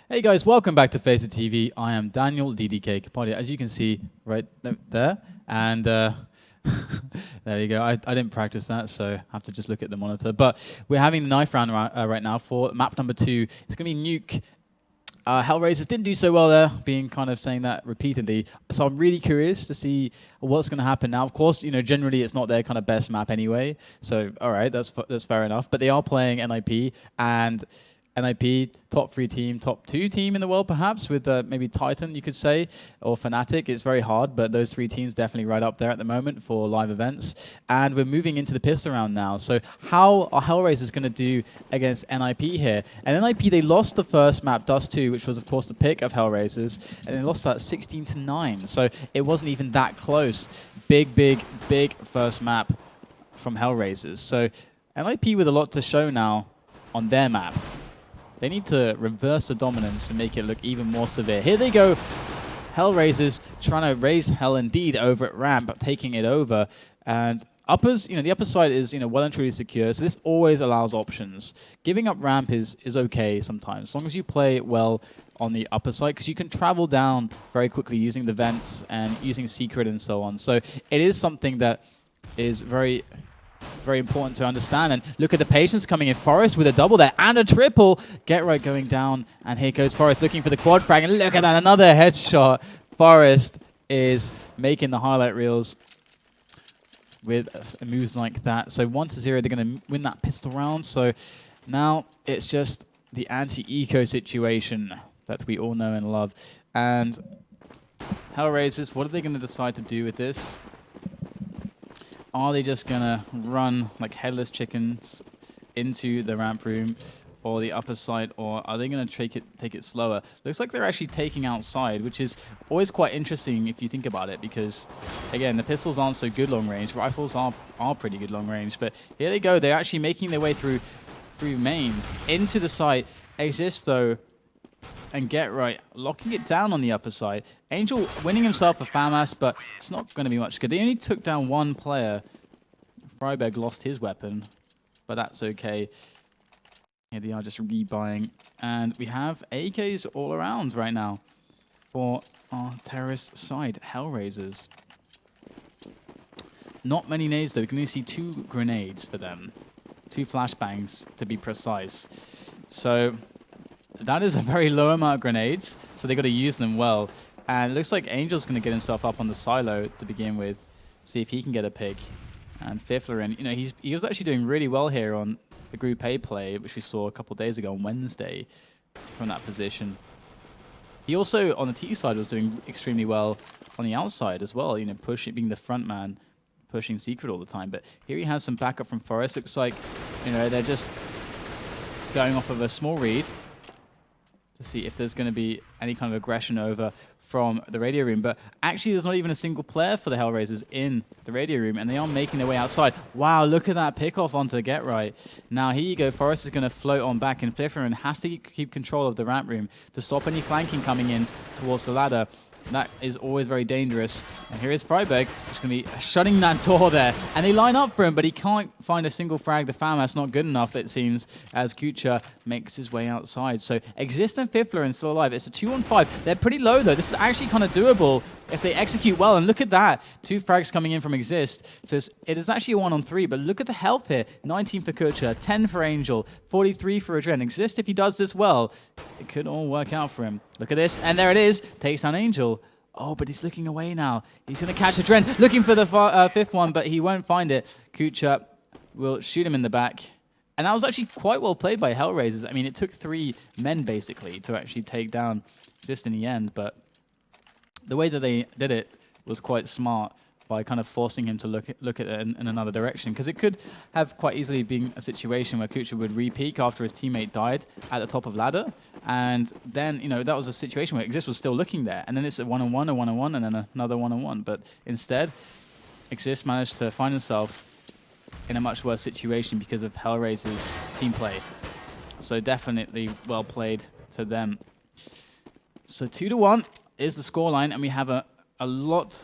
Hey guys, welcome back to Face It TV. I am Daniel DDK Kapadia, as you can see right there. And there you go. I didn't practice that, so I have to just look at the monitor. But we're having the knife round right now for map number 2. It's going to be Nuke. HELLRAISERS didn't do so well there, being kind of saying that repeatedly. So I'm really curious to see what's going to happen now. Of course, you know, generally it's not their kind of best map anyway. So all right, that's fair enough. But they are playing NIP, and NIP, top 3 team, top 2 team in the world perhaps, with maybe Titan, you could say, or Fnatic. It's very hard, but those 3 teams definitely right up there at the moment for live events. And we're moving into the pistol round now. So how are HELLRAISERS going to do against NIP here? And NIP, they lost the first map, Dust 2, which was of course the pick of HELLRAISERS, and they lost that 16-9. So it wasn't even that close. Big first map from HELLRAISERS. So NIP with a lot to show now on their map. They need to reverse the dominance and make it look even more severe. Here they go. HELLRAISERS trying to raise hell indeed over at ramp, taking it over. And uppers, you know, the upper side is, you know, well and truly secure. So this always allows options. Giving up ramp is okay sometimes, as long as you play well on the upper side, because you can travel down very quickly using the vents and using secret and so on. So it is something that is very important to understand. And look at the patience coming in. Forest with a double there and a triple. Get right going down. And here goes Forest looking for the quad frag. And look at that, another headshot. Forest is making the highlight reels with moves like that. So 1-0, they're going to win that pistol round. So now it's just the anti-eco situation that we all know and love. And HELLRAISERS, what are they going to decide to do with this? Are they just going to run like headless chickens into the ramp room or the upper side, or are they going to take it slower? Looks like they're actually taking outside, which is always quite interesting if you think about it, because, again, the pistols aren't so good long range. Rifles are pretty good long range, but here they go. They're actually making their way through main into the site. Exist, though, and Get Right locking it down on the upper side. Angel winning himself a Pyjamas, but it's not going to be much good. They only took down 1 player. friberg lost his weapon, but that's okay. Here they are just rebuying. And we have AKs all around right now for our terrorist side, HELLRAISERS. Not many nades though. We can only see 2 grenades for them. 2 flashbangs to be precise. So that is a very low amount of grenades, so they got to use them well. And it looks like Angel's going to get himself up on the silo to begin with, see if he can get a pick. And Fifflerin, you know, he was actually doing really well here on the Group A play, which we saw a couple days ago on Wednesday from that position. He also, on the T side, was doing extremely well on the outside as well, you know, being the front man, pushing secret all the time. But here he has some backup from Forest. Looks like, you know, they're just going off of a small read to see if there's going to be any kind of aggression over from the radio room. But actually, there's not even a single player for the HELLRAISERS in the radio room, and they are making their way outside. Wow, look at that pick off onto Get Right. Now, here you go. Forest is going to float on back, and Fifflerin has to keep control of the ramp room to stop any flanking coming in towards the ladder. That is always very dangerous. And here is friberg. Just going to be shutting that door there. And they line up for him, but he can't find a single frag. The Pyjamas not good enough, it seems, as Kucha makes his way outside. So Exist and Fifflerin still alive. It's a 2-on-5. They're pretty low, though. This is actually kind of doable if they execute well. And look at that. 2 frags coming in from Exist. So it is actually a 1-on-3, but look at the health here. 19 for Kucha, 10 for Angel, 43 for Adren. Exist, if he does this well, it could all work out for him. Look at this. And there it is. Takes down Angel. Oh, but he's looking away now. He's going to catch Adren, looking for the 5th one, but he won't find it. Kucha will shoot him in the back. And that was actually quite well played by HELLRAISERS. I mean, it took 3 men, basically, to actually take down Exist in the end, but the way that they did it was quite smart by kind of forcing him to look at it in another direction, because it could have quite easily been a situation where Kucha would re-peek after his teammate died at the top of ladder, and then, you know, that was a situation where Exist was still looking there, and then it's a 1-on-1, a 1-on-1, and then another 1-on-1, but instead, Exist managed to find himself in a much worse situation because of HELLRAISERS' team play. So definitely well played to them. So 2-1 is the scoreline, and we have a lot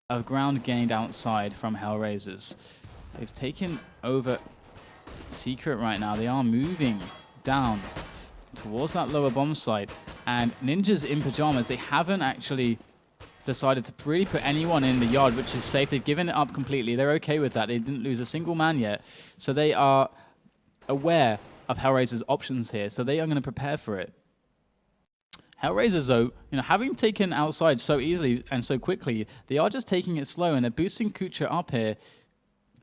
of ground gained outside from HELLRAISERS. They've taken over Secret right now. They are moving down towards that lower bomb site. And Ninjas in Pyjamas, they haven't actually decided to really put anyone in the yard, which is safe. They've given it up completely. They're okay with that. They didn't lose a single man yet. So they are aware of HELLRAISERS' options here. So they are going to prepare for it. HELLRAISERS, though, having taken outside so easily and so quickly, they are just taking it slow, and they're boosting Kucha up here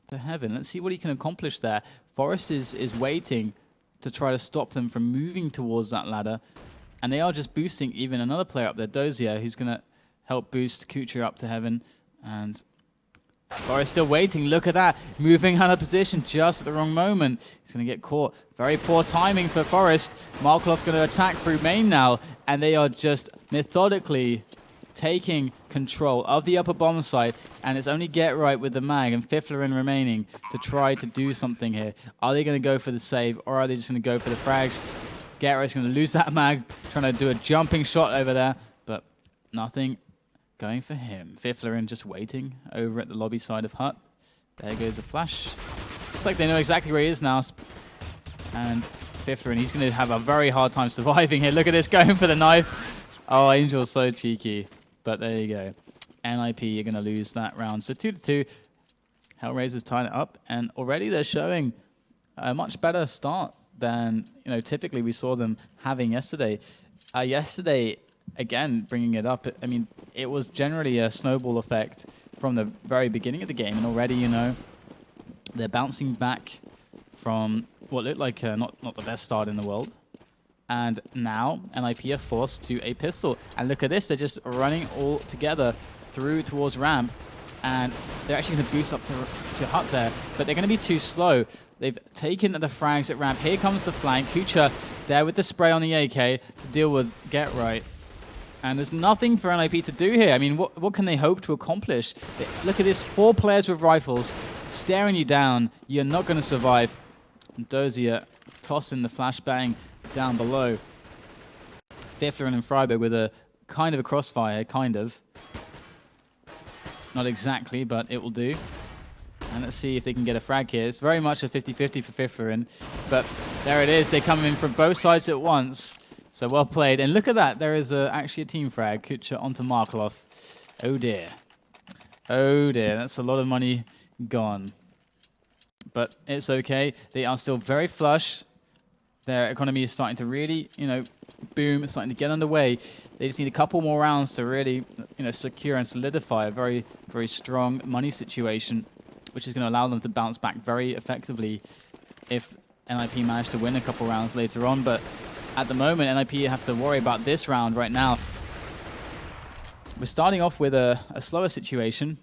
to heaven. Let's see what he can accomplish there. Forest is waiting to try to stop them from moving towards that ladder, and they are just boosting even another player up there, Dozier, who's going to help boost Kucha up to heaven. And Forest still waiting. Look at that. Moving out of position just at the wrong moment. He's going to get caught. Very poor timing for Forest. marquee going to attack through main now, and they are just methodically taking control of the upper bomb site, and it's only Get Right with the mag and Fifflerin remaining to try to do something here. Are they going to go for the save, or are they just going to go for the frags? Get Right's going to lose that mag, trying to do a jumping shot over there, but nothing going for him. Fifflerin just waiting over at the lobby side of Hut. There goes a flash. Looks like they know exactly where he is now. And Fifflerin, he's going to have a very hard time surviving here. Look at this, going for the knife. Oh, Angel's so cheeky. But there you go. NIP, you're going to lose that round. So 2-2. HELLRAISERS tying it up. And already they're showing a much better start than typically we saw them having yesterday. Yesterday, again, bringing it up, I mean, it was generally a snowball effect from the very beginning of the game. And already, they're bouncing back from what looked like not the best start in the world. And now NIP are forced to a pistol. And look at this, they're just running all together through towards ramp. And they're actually going to boost up to Hut there. But they're going to be too slow. They've taken the frags at ramp. Here comes the flank. Kucha there with the spray on the AK to deal with Get Right. And there's nothing for NIP to do here. I mean, what can they hope to accomplish? Look at this, 4 players with rifles staring you down. You're not going to survive. And Dozier tossing the flashbang down below. Fifflerin and Freiburg with a kind of a crossfire, kind of. Not exactly, but it will do. And let's see if they can get a frag here. It's very much a 50-50 for Fifflerin. But there it is. They come in from both sides at once. So well played. And look at that. There is actually a team frag. Kucha onto marquee. Oh dear. Oh dear. That's a lot of money gone. But it's okay. They are still very flush. Their economy is starting to really, boom. It's starting to get underway. They just need a couple more rounds to really, secure and solidify a very, very strong money situation, which is going to allow them to bounce back very effectively if NIP manage to win a couple rounds later on. But at the moment, NIP have to worry about this round right now. We're starting off with a slower situation.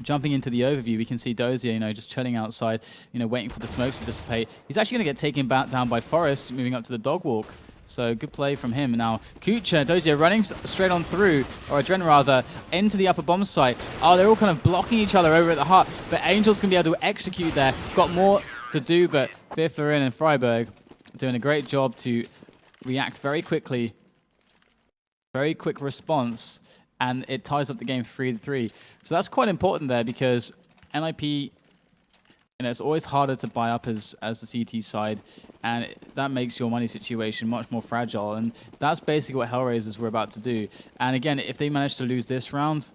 Jumping into the overview, we can see Dozier, just chilling outside, waiting for the smokes to dissipate. He's actually going to get taken back down by Forest, moving up to the dog walk. So good play from him. Now, Kucha, Dozier running straight on through, or Adren rather, into the upper bomb site. Oh, they're all kind of blocking each other over at the Hut, but Angel's going to be able to execute there. Got more to do, but Fifflerin and Freiburg doing a great job to react very quickly. Very quick response. And it ties up the game 3-3. So that's quite important there because NIP, it's always harder to buy up as the CT side, and that makes your money situation much more fragile. And that's basically what HELLRAISERS were about to do. And again, if they manage to lose this round,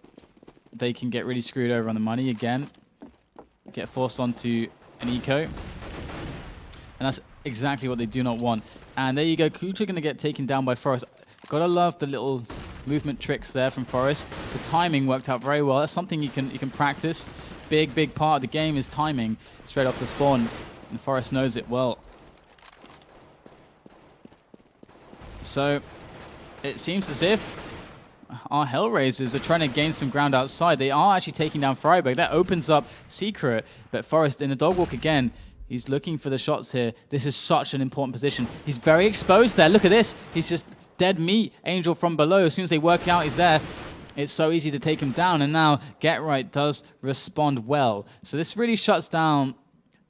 they can get really screwed over on the money again, get forced onto an eco. And that's exactly what they do not want. And there you go, Kucha going to get taken down by Forest. Gotta love the little movement tricks there from Forest. The timing worked out very well. That's something you can practice. Big part of the game is timing straight off the spawn, and Forest knows it well. So it seems as if our HELLRAISERS are trying to gain some ground outside. They are actually taking down Freiburg. That opens up Secret, but Forest in the dog walk again. He's looking for the shots here. This is such an important position. He's very exposed there. Look at this. He's just dead meat. Angel from below. As soon as they work out he's there, it's so easy to take him down. And now Get Right does respond well. So this really shuts down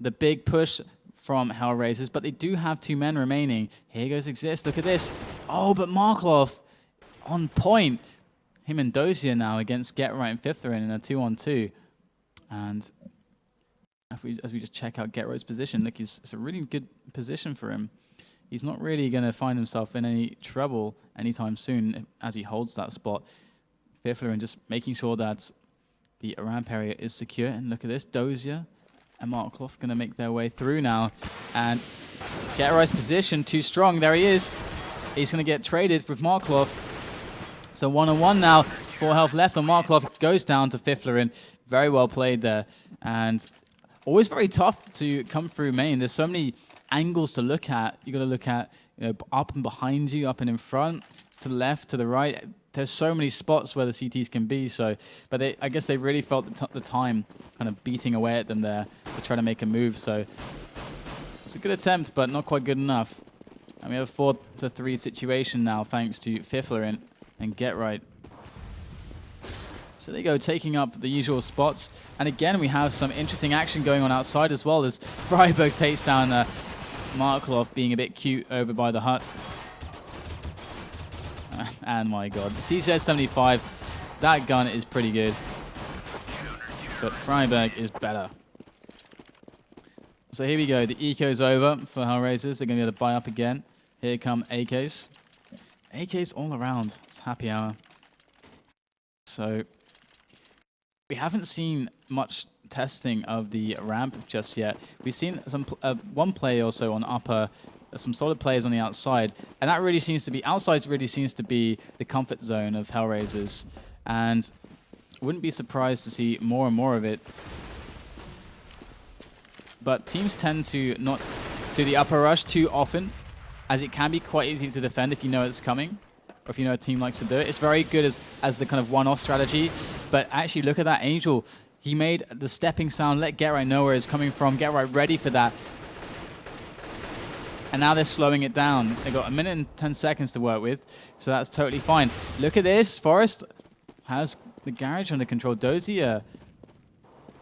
the big push from HELLRAISERS, but they do have 2 men remaining. Here goes Exist. Look at this. Oh, but marquee on point. Him and Dozier now against Get Right and Fifflerin in a 2-on-2. And as we just check out Get Right's position, look, it's a really good position for him. he's not really going to find himself in any trouble anytime soon as he holds that spot. Fiffler just making sure that the ramp area is secure. And look at this, Dozier and Markloff going to make their way through now. And GetRight's position, too strong. There he is. He's going to get traded with Markloff. So 1-on-1 now. 4 health left on Markloff. Goes down to Fiffler. Very well played there. And always very tough to come through main. There's so many angles to look at. You got to look at, you know, up and behind you, up and in front, to the left, to the right. There's so many spots where the CTs can be. So, but I guess they really felt the time kind of beating away at them there to try to make a move. So it's a good attempt, but not quite good enough. And we have a 4-3 situation now, thanks to Fiffler and GetRight. So there you go, taking up the usual spots. And again, we have some interesting action going on outside as well, as Freiburg takes down Markloff, being a bit cute over by the hut. And my god, the CZ75, that gun is pretty good. But Freiburg is better. So here we go, the eco's over for HELLRAISERS. They're going to be able to buy up again. Here come AKs. AKs all around. It's happy hour. So we haven't seen much testing of the ramp just yet. We've seen some one play also on upper, some solid players on the outside, and that really seems to be, outside really seems to be the comfort zone of HELLRAISERS, and wouldn't be surprised to see more and more of it. But teams tend to not do the upper rush too often, as it can be quite easy to defend if you know it's coming, or if you know a team likes to do it. It's very good as the kind of one-off strategy, but actually look at that Angel. He made the stepping sound, let GetRight know where it's coming from, GetRight ready for that. And now they're slowing it down. They've got 1 minute and 10 seconds to work with, so that's totally fine. Look at this, Forest has the garage under control. Dozier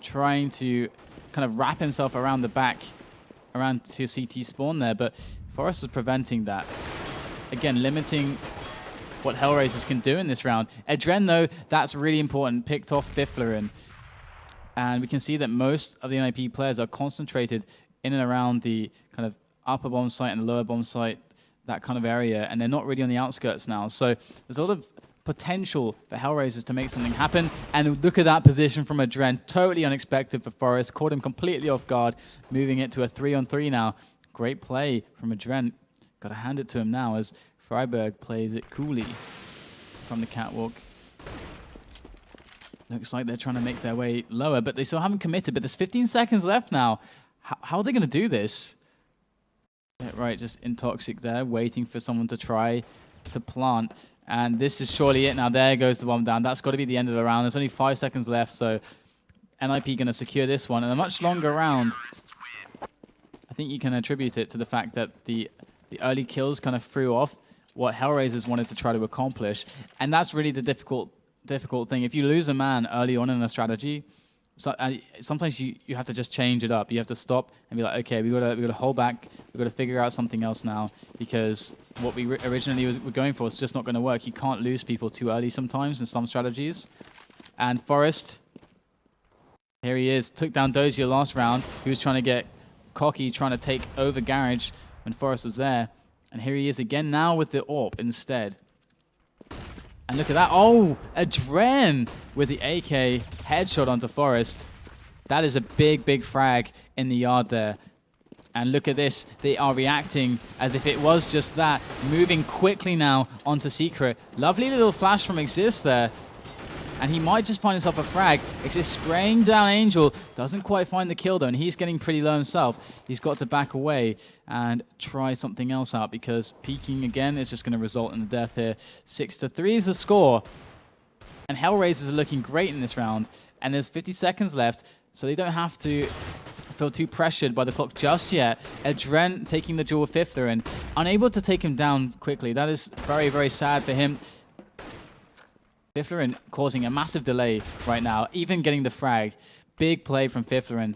trying to kind of wrap himself around the back, around to CT spawn there, but Forest is preventing that. Again, limiting what HELLRAISERS can do in this round. Edren, though, that's really important. Picked off Fiffler, and we can see that most of the NIP players are concentrated in and around the kind of upper bomb site and the lower bomb site, that kind of area, and they're not really on the outskirts now. So there's a lot of potential for HELLRAISERS to make something happen. And look at that position from Adren. Totally unexpected for Forest. Caught him completely off guard, moving it to a 3-on-3 now. Great play from Adren. Got to hand it to him now as Freiburg plays it coolly from the catwalk. Looks like they're trying to make their way lower, but they still haven't committed. But there's 15 seconds left now. How are they going to do this? Yeah, right, just Intoxic there, waiting for someone to try to plant. And this is surely it now. There goes the bomb down. That's got to be the end of the round. There's only 5 seconds left, so NIP going to secure this one. And a much longer round. I think you can attribute it to the fact that the early kills kind of threw off what HELLRAISERS wanted to try to accomplish. And that's really the difficult thing. If you lose a man early on in a strategy, so, sometimes you have to just change it up. You have to stop and be like, okay, we gotta hold back. We gotta figure out something else now, because what we originally were going for is just not going to work. You can't lose people too early sometimes in some strategies. And Forest, here he is, took down Dozier last round. He was trying to get cocky, trying to take over Garage when Forest was there. And here he is again now with the AWP instead. And look at that. Oh, Adren with the AK headshot onto Forest. That is a big, big frag in the yard there. And look at this. They are reacting as if it was just that. Moving quickly now onto Secret. Lovely little flash from Exist there. And he might just find himself a frag. Exist spraying down Angel. Doesn't quite find the kill though, and he's getting pretty low himself. He's got to back away and try something else out, because peeking again is just going to result in the death here. 6-3 is the score. And HELLRAISERS are looking great in this round. And there's 50 seconds left, so they don't have to feel too pressured by the clock just yet. Adren taking the duel with Fiffler and unable to take him down quickly. That is very, very sad for him. Fiffler causing a massive delay right now, even getting the frag. Big play from Fiffler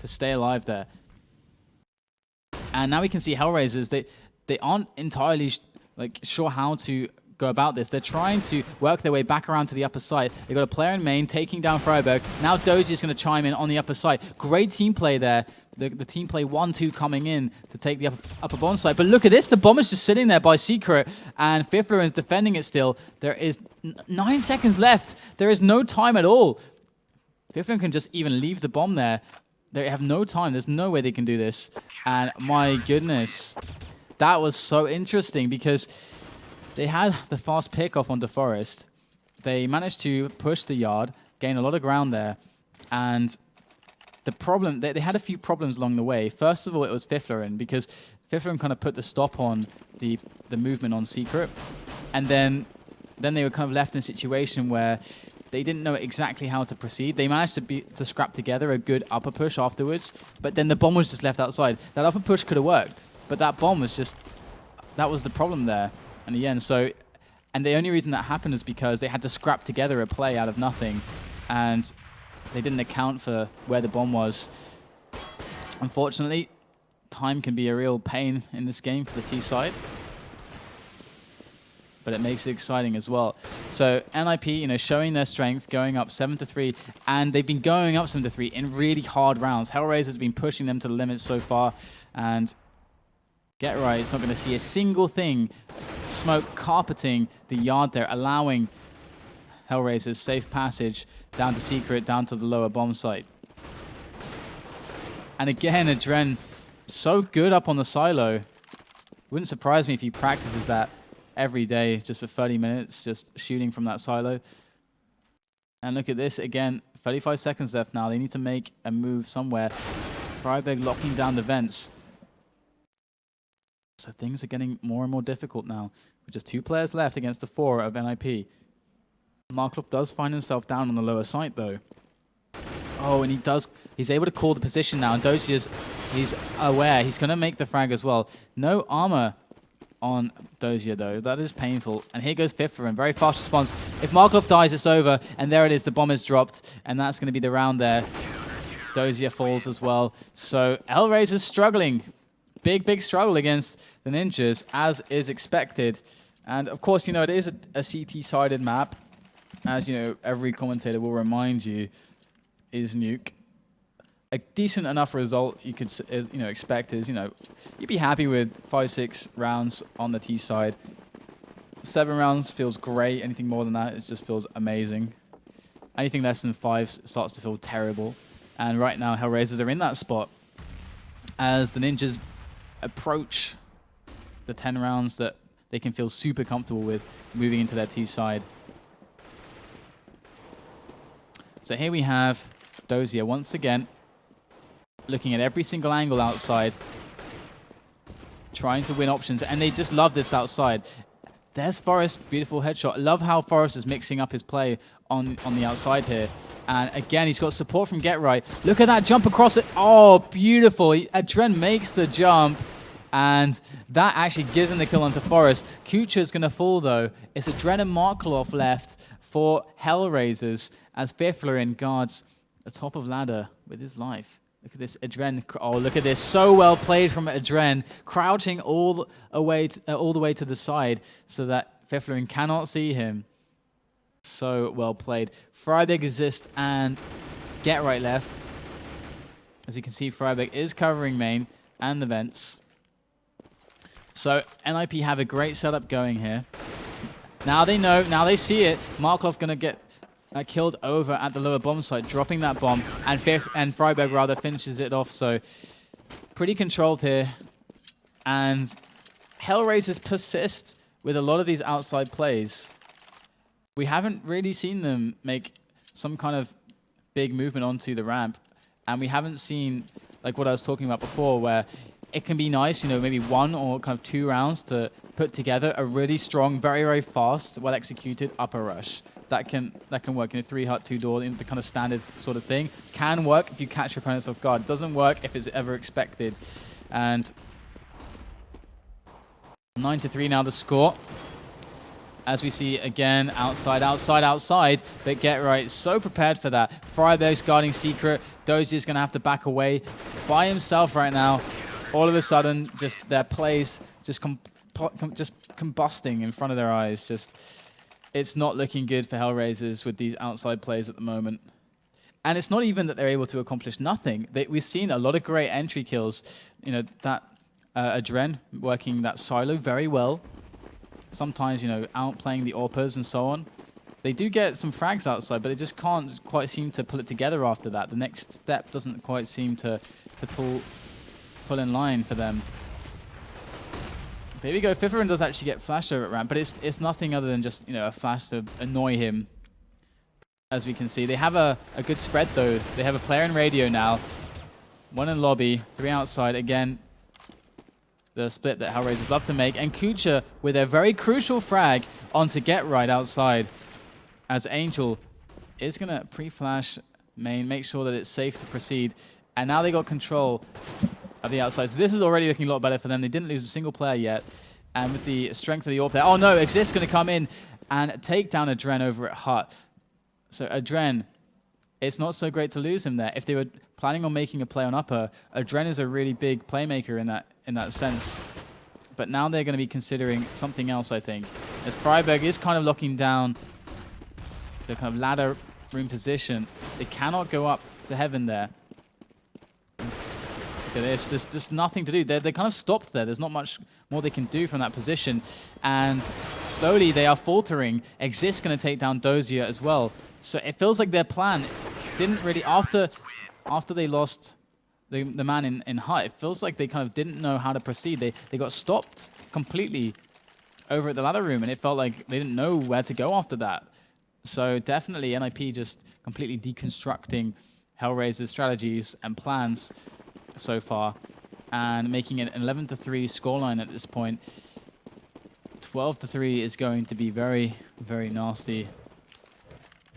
to stay alive there. And now we can see HELLRAISERS, they aren't entirely sure how to go about this. They're trying to work their way back around to the upper side. They've got a player in main taking down Freiburg. Now Dozier's going to chime in on the upper side. Great team play there the team play 1-2 coming in to take the upper bomb site. But look at this, the bomb is just sitting there by Secret, and Fifler is defending it still. There is 9 seconds left. There is no time at all. Fifler can just even leave the bomb there. They have no time. There's no way they can do this. And my goodness, that was so interesting because they had the fast pickoff onto Forest. They managed to push the yard, gain a lot of ground there, and the problem, they had a few problems along the way. First of all, it was Fiflerin, because Fiflerin kind of put the stop on the movement on Secret, and then they were kind of left in a situation where they didn't know exactly how to proceed. They managed to scrap together a good upper push afterwards, but then the bomb was just left outside. That upper push could have worked, but that bomb was just, that was the problem there in the end. So, and the only reason that happened is because they had to scrap together a play out of nothing, and they didn't account for where the bomb was. Unfortunately, time can be a real pain in this game for the T side, but it makes it exciting as well. So NIP, you know, showing their strength, going up 7-3, and they've been going up 7-3 in really hard rounds. HELLRAISERS has been pushing them to the limits so far, and Get Right is not going to see a single thing. Smoke carpeting the yard there, allowing HELLRAISERS safe passage down to Secret, down to the lower bomb site. And again, Adren, so good up on the silo. Wouldn't surprise me if he practices that every day, just for 30 minutes, just shooting from that silo. And look at this again, 35 seconds left now. They need to make a move somewhere. Freiberg locking down the vents. So things are getting more and more difficult now, with just 2 players left against the 4 of NIP. markeloff does find himself down on the lower site though. Oh, and he's able to call the position now, and Dozier's, he's aware. He's going to make the frag as well. No armor on Dozier though. That is painful. And here goes Fiflerin. Very fast response. If markeloff dies, it's over. And there it is. The bomb is dropped. And that's going to be the round there. Dozier falls as well. So HELLRAISERS struggling. Big struggle against the Ninjas, as is expected. And of course, you know, it is a CT-sided map. As you know, every commentator will remind you, is Nuke. A decent enough result you could, you know, expect is, you know, you'd be happy with 5-6 rounds on the T side. 7 rounds feels great. Anything more than that, it just feels amazing. Anything less than 5 starts to feel terrible. And right now, HELLRAISERS are in that spot as the Ninjas approach the 10 rounds that they can feel super comfortable with moving into their T side. So here we have Dozier once again looking at every single angle outside, trying to win options, and they just love this outside. There's Forest, beautiful headshot. I love how Forest is mixing up his play on the outside here. And again, he's got support from Get Right. Look at that jump across it. Oh, beautiful. Adren makes the jump, and that actually gives him the kill onto Forest. Kucha's going to fall, though. It's Adren and markeloff left for HELLRAISERS as Fiflerin guards the top of ladder with his life. Look at this, Adren. Oh, look at this. So well played from Adren, crouching all the way to the side so that Fiflerin cannot see him. So well played. Freiberg assist and Get Right left. As you can see, Freiberg is covering main and the vents. So NIP have a great setup going here. Now they know, now they see it. markeloff going to get killed over at the lower bomb site, dropping that bomb, and Freiberg rather finishes it off. So pretty controlled here. And HELLRAISERS persist with a lot of these outside plays. We haven't really seen them make some kind of big movement onto the ramp. And we haven't seen, like what I was talking about before, where it can be nice, you know, maybe 1 or kind of 2 rounds to put together a really strong, very fast, well-executed upper rush. That can work in a 3-hut, 2-door, the kind of standard sort of thing. Can work if you catch your opponents off guard. Doesn't work if it's ever expected. And 9-3 now the score. As we see again, outside, but Get Right so prepared for that. Freiberg's guarding Secret. Dozier's going to have to back away by himself right now. All of a sudden, just their plays just combusting in front of their eyes. Just, it's not looking good for HELLRAISERS with these outside plays at the moment. And it's not even that they're able to accomplish nothing. We've seen a lot of great entry kills. You know, that Adren working that silo very well. Sometimes, you know, outplaying the AWPers and so on. They do get some frags outside, but they just can't quite seem to pull it together after that. The next step doesn't quite seem to pull in line for them. There we go. Fiferin does actually get flashed over at ramp, but it's nothing other than just, you know, a flash to annoy him. As we can see, they have a good spread though. They have a player in radio now, 1 in lobby, 3 outside. Again, the split that HELLRAISERS love to make, and Kucha with a very crucial frag onto Get Right outside. As Angel is going to pre-flash main, make sure that it's safe to proceed. And now they got control of the outside. So this is already looking a lot better for them. They didn't lose a single player yet. And with the strength of the AWP there, oh no, Exist going to come in and take down Adren over at Hut. So Adren, it's not so great to lose him there. If they were planning on making a play on upper, Adren is a really big playmaker in that sense. But now they're going to be considering something else, I think. As Freiberg is kind of locking down the kind of ladder room position. They cannot go up to heaven there. Look at this. There's just nothing to do. They're kind of stopped there. There's not much more they can do from that position. And slowly they are faltering. Exist going to take down Dozier as well. So it feels like their plan didn't really, after they lost the man in Hut, it feels like they kind of didn't know how to proceed. They got stopped completely over at the ladder room, and it felt like they didn't know where to go after that. So definitely NIP just completely deconstructing HELLRAISERS' strategies and plans so far, and making it an 11-3 scoreline at this point. 12-3 is going to be very, very nasty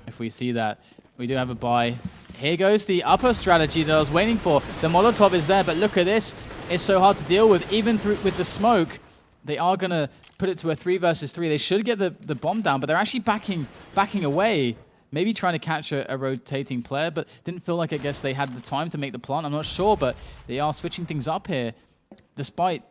if we see that. We do have a buy. Here goes the upper strategy that I was waiting for. The Molotov is there, but look at this. It's so hard to deal with. Even with the smoke, they are going to put it to a 3 versus 3. They should get the bomb down, but they're actually backing away. Maybe trying to catch a rotating player, but didn't feel like, I guess, they had the time to make the plant. I'm not sure, but they are switching things up here. Despite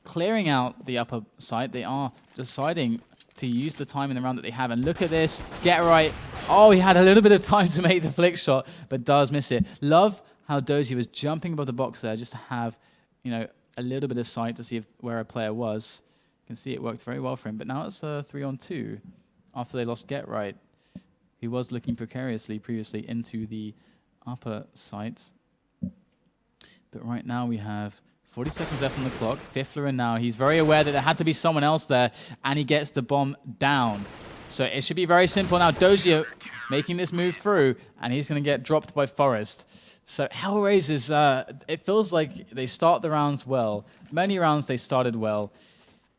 clearing out the upper side, they are deciding to use the time in the round that they have. And look at this. Get Right. Oh, he had a little bit of time to make the flick shot, but does miss it. Love how Dozier was jumping above the box there just to have, you know, a little bit of sight to see where a player was. You can see it worked very well for him. But now it's a 3-on-2 after they lost Get Right. He was looking precariously previously into the upper site. But right now we have 40 seconds left on the clock. Fiffler in now. He's very aware that there had to be someone else there, and he gets the bomb down. So it should be very simple now. Dozier making this move through, and he's going to get dropped by Forest. So HELLRAISERS, it feels like they start the rounds well. Many rounds they started well,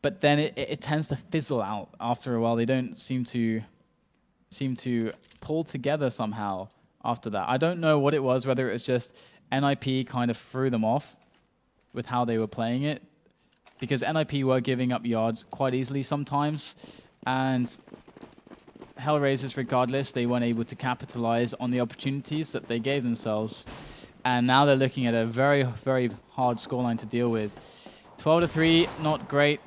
but then it tends to fizzle out after a while. They don't seem to pull together somehow after that. I don't know what it was, whether it was just NIP kind of threw them off with how they were playing it, because NIP were giving up yards quite easily sometimes, and HELLRAISERS, regardless, they weren't able to capitalize on the opportunities that they gave themselves, and now they're looking at a very, very hard scoreline to deal with. 12-3, not great.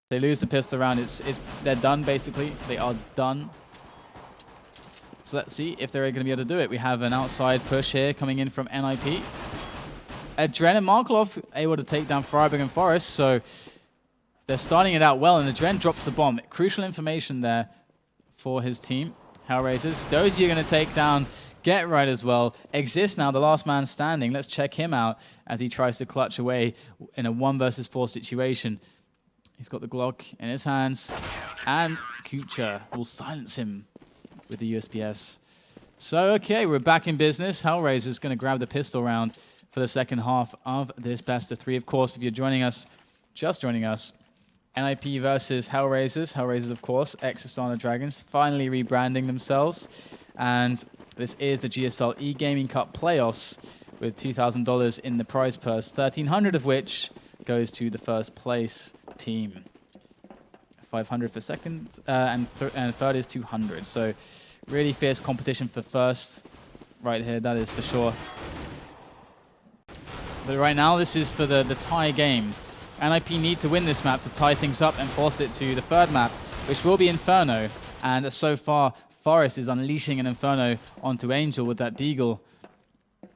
They lose the pistol round. They're done, basically. They are done. So let's see if they're going to be able to do it. We have an outside push here coming in from NIP. Adren and Marklov able to take down Freiberg and Forest, so they're starting it out well, and Adren drops the bomb. Crucial information there for his team, HELLRAISERS. Dozier going to take down Get Right as well. Exist now, the last man standing. Let's check him out as he tries to clutch away in a 1 versus 4 situation. He's got the Glock in his hands, and Kucha will silence him with the USPS. So, okay, we're back in business. HELLRAISERS going to grab the pistol round for the second half of this best of 3. Of course, if you're joining us, just joining us, NIP versus HELLRAISERS. HELLRAISERS, of course, ex-Astana Dragons, finally rebranding themselves. And this is the GSL Egaming Cup playoffs with $2,000 in the prize purse, $1,300 of which goes to the first place team. 500 for second, and third is 200. So really fierce competition for first right here, that is for sure. But right now, this is for the tie game. NIP need to win this map to tie things up and force it to the third map, which will be Inferno. And so far, Forest is unleashing an Inferno onto Angel with that Deagle.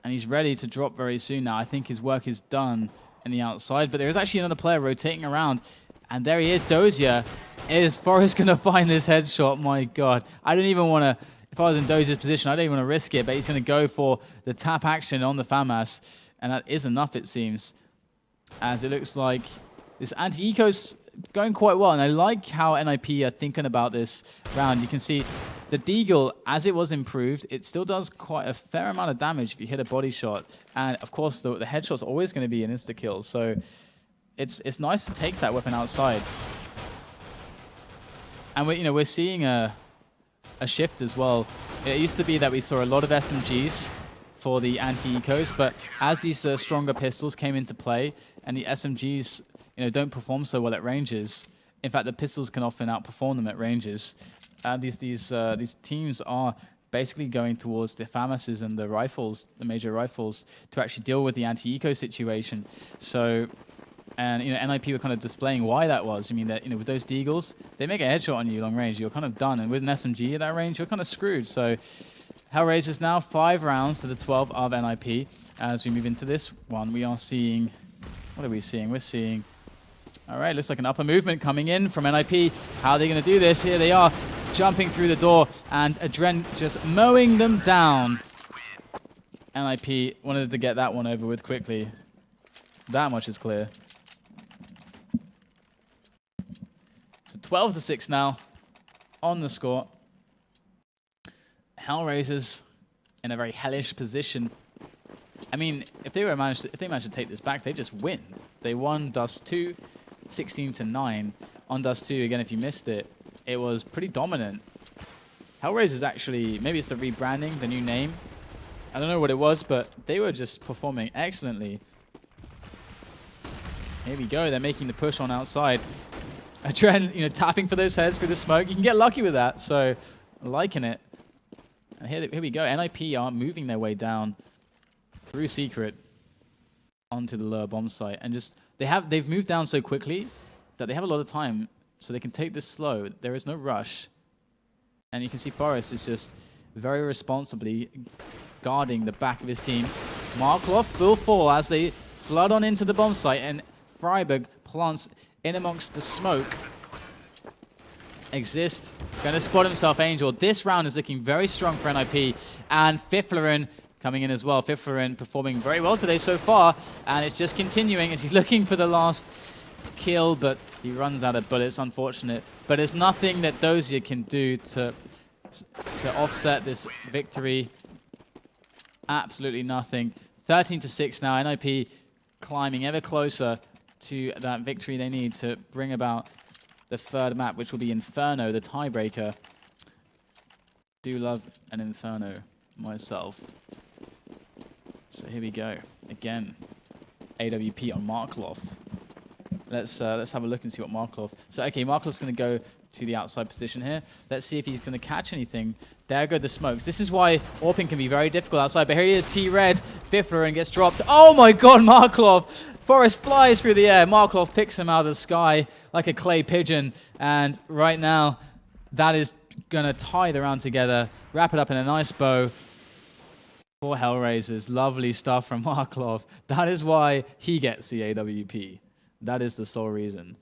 And he's ready to drop very soon now. I think his work is done in the outside, but there is actually another player rotating around. And there he is, Dozier. Is Forest going to find this headshot? My God. I don't even want to, if I was in Dozier's position, I don't even want to risk it, but he's going to go for the tap action on the FAMAS. And that is enough, it seems. As it looks like this anti-eco's going quite well. And I like how NIP are thinking about this round. You can see the Deagle, as it was improved, it still does quite a fair amount of damage if you hit a body shot. And of course, the headshot's always going to be an insta-kill. So it's nice to take that weapon outside. And we're seeing a shift as well. It used to be that we saw a lot of SMGs for the anti-ecos, but as these stronger pistols came into play, and the SMGs don't perform so well at ranges. In fact, the pistols can often outperform them at ranges. These teams are basically going towards the FAMASs and the rifles, the major rifles, to actually deal with the anti-eco situation. So, and NIP were kind of displaying why that was. I mean, that with those Deagles, they make a headshot on you long range, you're kind of done. And with an SMG at that range, you're kind of screwed. So, HELLRAISERS now 5 rounds to the 12 of NIP. As we move into this one, we are seeing, what are we seeing? We're seeing, all right, looks like an upper movement coming in from NIP. How are they going to do this? Here they are, jumping through the door, and Adren just mowing them down. NIP wanted to get that one over with quickly. That much is clear. So 12-6 now on the score. HELLRAISERS in a very hellish position. I mean, if they managed to take this back, they just win. They won Dust 2, 16-9. On Dust 2, again, if you missed it, it was pretty dominant. HELLRAISERS actually, maybe it's the rebranding, the new name. I don't know what it was, but they were just performing excellently. Here we go. They're making the push on outside. Adren, tapping for those heads through the smoke. You can get lucky with that, so liking it. And here we go. NIP are moving their way down through Secret onto the lower bomb site, and just they've moved down so quickly that they have a lot of time, so they can take this slow. There is no rush, and you can see Forest is just very responsibly guarding the back of his team. Markloff will fall as they flood on into the bomb site, and Freiburg plants in amongst the smoke. Exist going to spot himself Angel. This round is looking very strong for NIP, and Fiffleren coming in as well. Fiffleren performing very well today so far, and it's just continuing as he's looking for the last kill, but he runs out of bullets, unfortunate. But there's nothing that Dozier can do to offset this victory. Absolutely nothing. 13-6 now. NIP climbing ever closer to that victory they need to bring about the third map, which will be Inferno, the tiebreaker. Do love an Inferno myself. So here we go. Again, AWP on Markloff. Let's have a look and see what Markloff. So okay, Markloff's going to go to the outside position here. Let's see if he's going to catch anything. There go the smokes. This is why AWPing can be very difficult outside. But here he is, T-Red. Fiffleren gets dropped. Oh my God, Markloff! Forest flies through the air. Markloff picks him out of the sky like a clay pigeon. And right now, that is going to tie the round together, wrap it up in a nice bow for HELLRAISERS. Lovely stuff from Markloff. That is why he gets the AWP. That is the sole reason.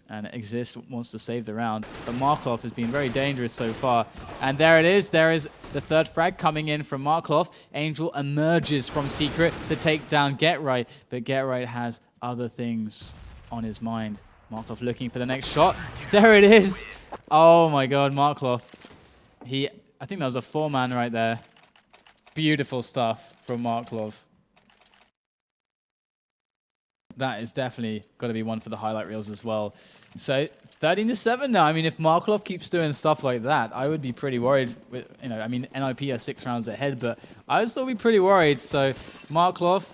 And Exist wants to save the round. But Markloff has been very dangerous so far. And there it is. There is the third frag coming in from Markloff. Angel emerges from Secret to take down GetRight. But GetRight has other things on his mind. Markloff looking for the next shot. There it is. Oh my God, Markloff. I think that was a 4-man right there. Beautiful stuff from Markloff. That is definitely got to be one for the highlight reels as well. So 13-7 now. I mean, if Markloff keeps doing stuff like that, I would be pretty worried. I mean, NIP are 6 rounds ahead, but I would still be pretty worried. So Markloff,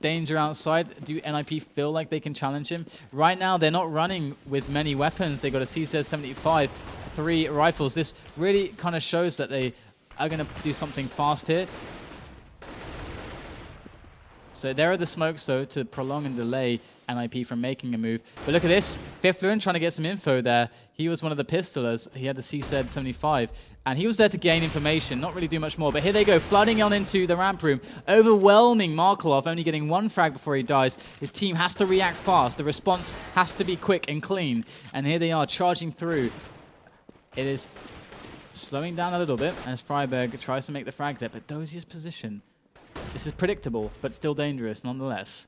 danger outside. Do NIP feel like they can challenge him? Right now, they're not running with many weapons. They got a CZ-75, 3 rifles. This really kind of shows that they are going to do something fast here. So there are the smokes, though, to prolong and delay NIP from making a move. But look at this, Fiflerin trying to get some info there. He was one of the pistolers. He had the CZ 75, and he was there to gain information, not really do much more. But here they go, flooding on into the ramp room, overwhelming Markelov, only getting one frag before he dies. His team has to react fast. The response has to be quick and clean. And here they are, charging through. It is slowing down a little bit as Freiberg tries to make the frag there, but Dozier's position, this is predictable, but still dangerous nonetheless.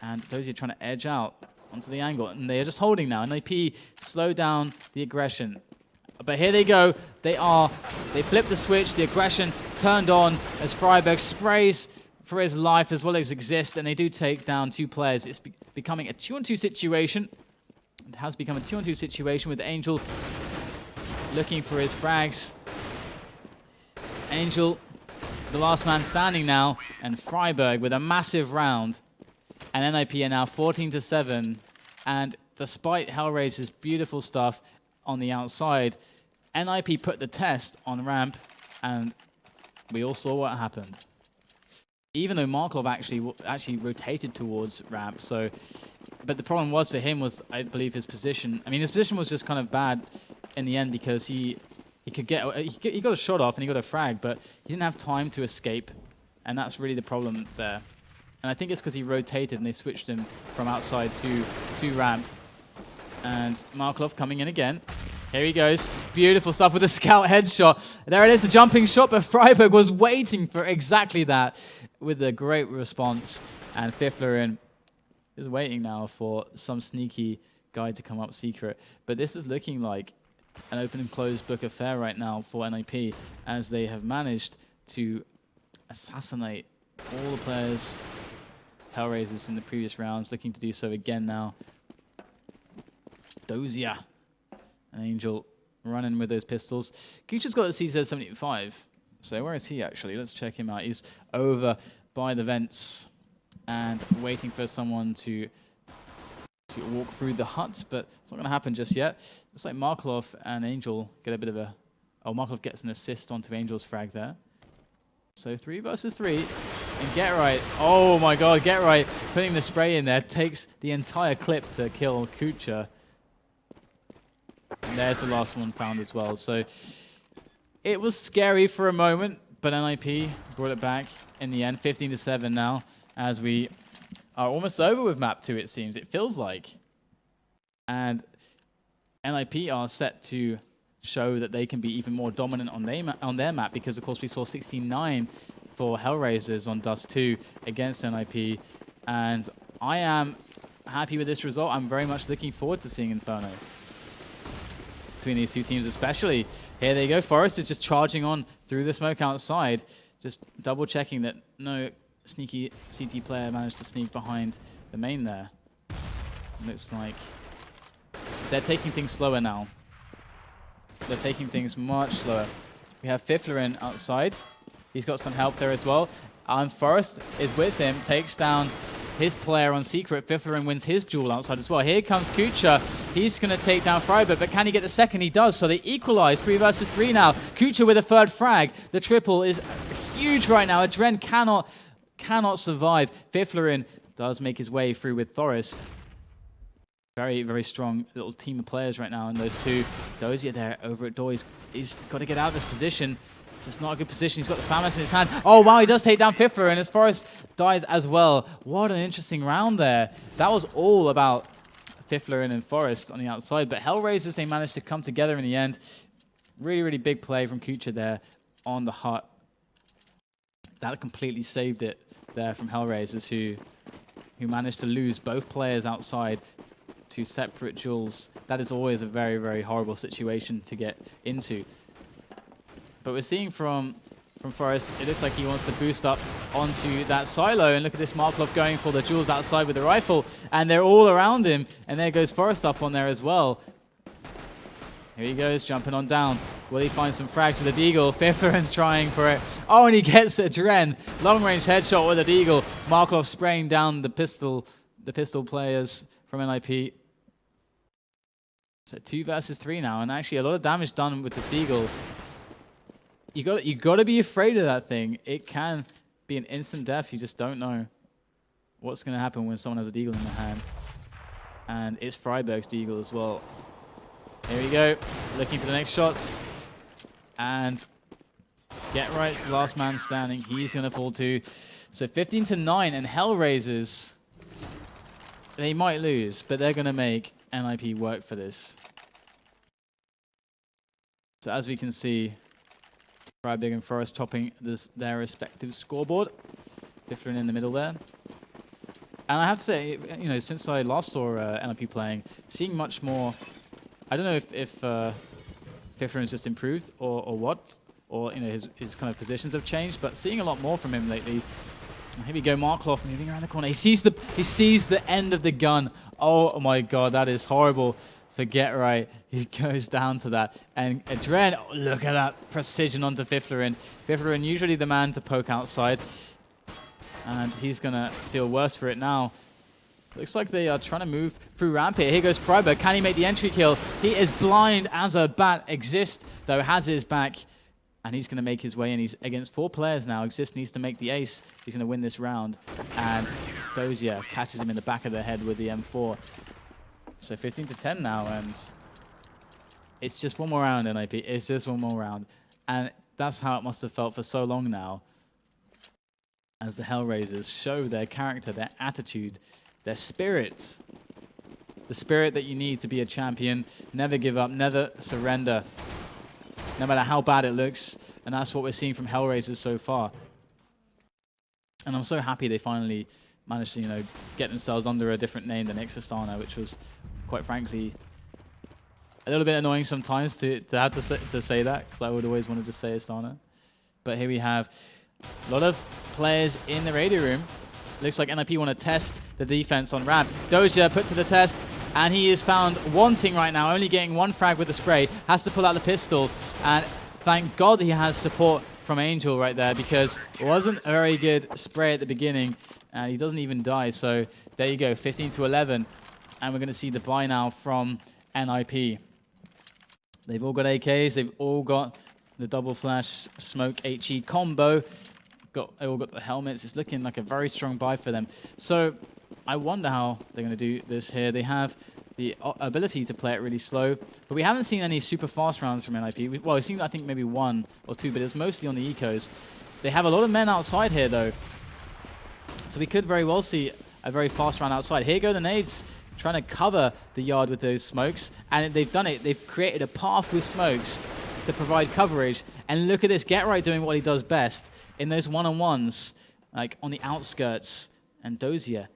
And Dozier trying to edge out onto the angle, and they are just holding now. NIP slow down the aggression. But here they go. They flip the switch. The aggression turned on as Freiberg sprays for his life as well as exist, and they do take down 2 players. It's becoming a 2-on-2 situation. It has become a 2-on-2 situation with Angel looking for his frags. Angel, the last man standing now, and Freiberg with a massive round. And NIP are now 14-7. And despite HELLRAISERS' beautiful stuff on the outside, NIP put the test on ramp, and we all saw what happened. Even though Markelov actually rotated towards ramp, so, but the problem was for him was, I believe, his position. I mean, his position was just kind of bad in the end because he got a shot off and he got a frag, but he didn't have time to escape, and that's really the problem there. And I think it's because he rotated and they switched him from outside to ramp. And Markelov coming in again. Here he goes. Beautiful stuff with a scout headshot. There it is, the jumping shot, but Freiberg was waiting for exactly that with a great response. And Fiflerin is waiting now for some sneaky guy to come up secret. But this is looking like an open and closed book affair right now for NIP, as they have managed to assassinate all the players, HELLRAISERS, in the previous rounds, looking to do so again now. Dozier and Angel running with those pistols. Kucha's got the CZ75. So where is he actually? Let's check him out. He's over by the vents and waiting for someone to walk through the hut, but it's not going to happen just yet. Looks like Markelov and Angel get a bit of a... Oh, Markelov gets an assist onto Angel's frag there. So 3 versus 3. And Get Right. Oh my god, Get Right putting the spray in there takes the entire clip to kill Kucha. And there's the last one found as well. So it was scary for a moment, but NIP brought it back in the end. 15-7 now, as we are almost over with map 2, it seems. It feels like. And NIP are set to show that they can be even more dominant on their map, because of course we saw 16-9 for HELLRAISERS on Dust 2 against NIP, and I am happy with this result. I'm very much looking forward to seeing Inferno between these two teams, especially. Here they go, Forrest is just charging on through the smoke outside, just double checking that no sneaky CT player managed to sneak behind the main there. Looks like they're taking things slower now. They're taking things much slower. We have Fiflerin outside. He's got some help there as well. And Forrest is with him, takes down his player on secret. Fiflerin wins his duel outside as well. Here comes Kucha. He's going to take down Freiberg, but can he get the second? He does, so they equalize 3 versus 3 now. Kucha with a third frag. The triple is huge right now. Adren cannot survive. Fiflerin does make his way through with Forrest. Very, very strong little team of players right now, and those two. Dozier there over at door. He's got to get out of this position. This is not a good position. He's got the FAMAS in his hand. Oh, wow, he does take down Fiflerin, and as Forrest dies as well. What an interesting round there. That was all about Fiflerin and Forrest on the outside, but HELLRAISERS, they managed to come together in the end. Really, really big play from Kucha there on the hut. That completely saved it there from HELLRAISERS, who managed to lose both players outside to separate duels. That is always a very, very horrible situation to get into. But we're seeing from Forrest, it looks like he wants to boost up onto that silo. And look at this Markelov going for the duels outside with the rifle. And they're all around him. And there goes Forrest up on there as well. Here he goes, jumping on down. Will he find some frags with a deagle? Fiflerin's trying for it. Oh, and he gets a Dren. Long-range headshot with a deagle. Markelov spraying down the pistol players from NIP. So 2 versus 3 now, and actually a lot of damage done with this deagle. You got to be afraid of that thing. It can be an instant death. You just don't know. what's going to happen when someone has a deagle in their hand. And it's Freiberg's deagle as well. Here we go, looking for the next shots. And GetRight's the last man standing. He's going to fall too. So 15-9, and HELLRAISERS, they might lose, but they're going to make NIP work for this. So as we can see, Freiberg and Forest topping their respective scoreboard. Different in the middle there. And I have to say, you know, since I last saw NIP playing, seeing much more. I don't know if Fiflin has just improved or what, or you know his kind of positions have changed, but seeing a lot more from him lately. Here we go, Markloff moving around the corner. He sees the end of the gun. Oh my god, that is horrible for GetRight. He goes down to that. And Adren, oh, look at that precision onto Fiflin. Fiflin usually the man to poke outside. And he's gonna feel worse for it now. Looks like they are trying to move through ramp here. Here goes Freiberg. Can he make the entry kill? He is blind as a bat. Exist, though, has his back. And he's going to make his way in. He's against 4 players now. Exist needs to make the ace. He's going to win this round. And Dozier catches him in the back of the head with the M4. So 15-10 now. And it's just one more round, NIP. It's just one more round. And that's how it must have felt for so long now. As the HELLRAISERS show their character, their attitude, their spirit. The spirit that you need to be a champion. Never give up, never surrender. No matter how bad it looks. And that's what we're seeing from HELLRAISERS so far. And I'm so happy they finally managed to, you know, get themselves under a different name than ex-Astana, which was, quite frankly, a little bit annoying sometimes to have to say that, because I would always want to just say Astana. But here we have a lot of players in the radio room. Looks like NIP want to test the defense on ramp. Dozier put to the test, and he is found wanting right now, only getting 1 frag with the spray. Has to pull out the pistol, and thank God he has support from Angel right there, because it wasn't a very good spray at the beginning, and he doesn't even die. So there you go, 15-11, and we're going to see the buy now from NIP. They've all got AKs, they've all got the double flash smoke HE combo. They all got the helmets. It's looking like a very strong buy for them. So I wonder how they're going to do this here. They have the ability to play it really slow, but we haven't seen any super fast rounds from NIP. Well, we've seen, I think, maybe 1 or 2, but it's mostly on the ecos. They have a lot of men outside here, though. So we could very well see a very fast round outside. Here go the nades, trying to cover the yard with those smokes, and they've done it. They've created a path with smokes to provide coverage. And look at this, GetRight doing what he does best in those one-on-ones, like on the outskirts. And Dozier,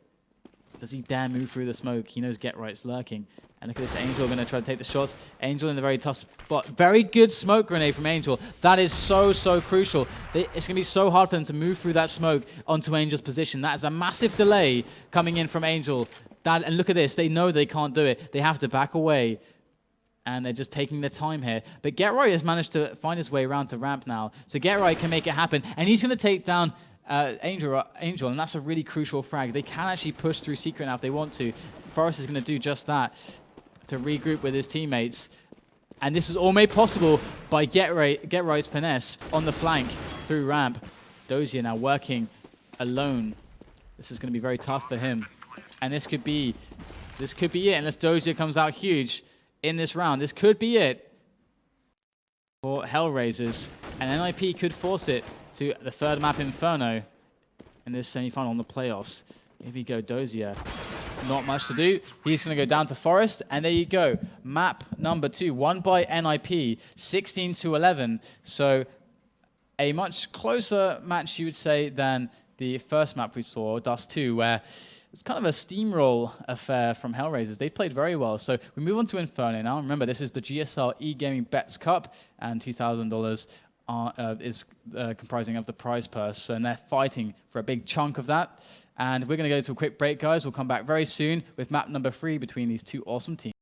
does he dare move through the smoke? He knows GetRight's lurking. And look at this, Angel going to try to take the shots. Angel in the very tough spot. Very good smoke grenade from Angel. That is so, so crucial. It's going to be so hard for them to move through that smoke onto Angel's position. That is a massive delay coming in from Angel. And look at this, they know they can't do it. They have to back away. And they're just taking their time here. But GetRight has managed to find his way around to ramp now. So GetRight can make it happen. And he's going to take down Angel, and that's a really crucial frag. They can actually push through Secret now if they want to. Forest is going to do just that, to regroup with his teammates. And this was all made possible by GetRight's finesse on the flank through ramp. Dozier now working alone. This is going to be very tough for him. And this could be it, unless Dozier comes out huge in this round. This could be it for HELLRAISERS, and NIP could force it to the 3rd map Inferno in this semi-final on the playoffs. Here we go, Dozier. Not much to do. He's going to go down to Forest, and there you go. Map number 2, won by NIP, 16-11. So a much closer match, you would say, than the first map we saw, Dust 2, where it's kind of a steamroll affair from HELLRAISERS. They played very well. So we move on to Inferno now. Remember, this is the GSL Egamingbets Cup, and $2,000 is comprising of the prize purse. And they're fighting for a big chunk of that. And we're going to go to a quick break, guys. We'll come back very soon with map number 3 between these 2 awesome teams.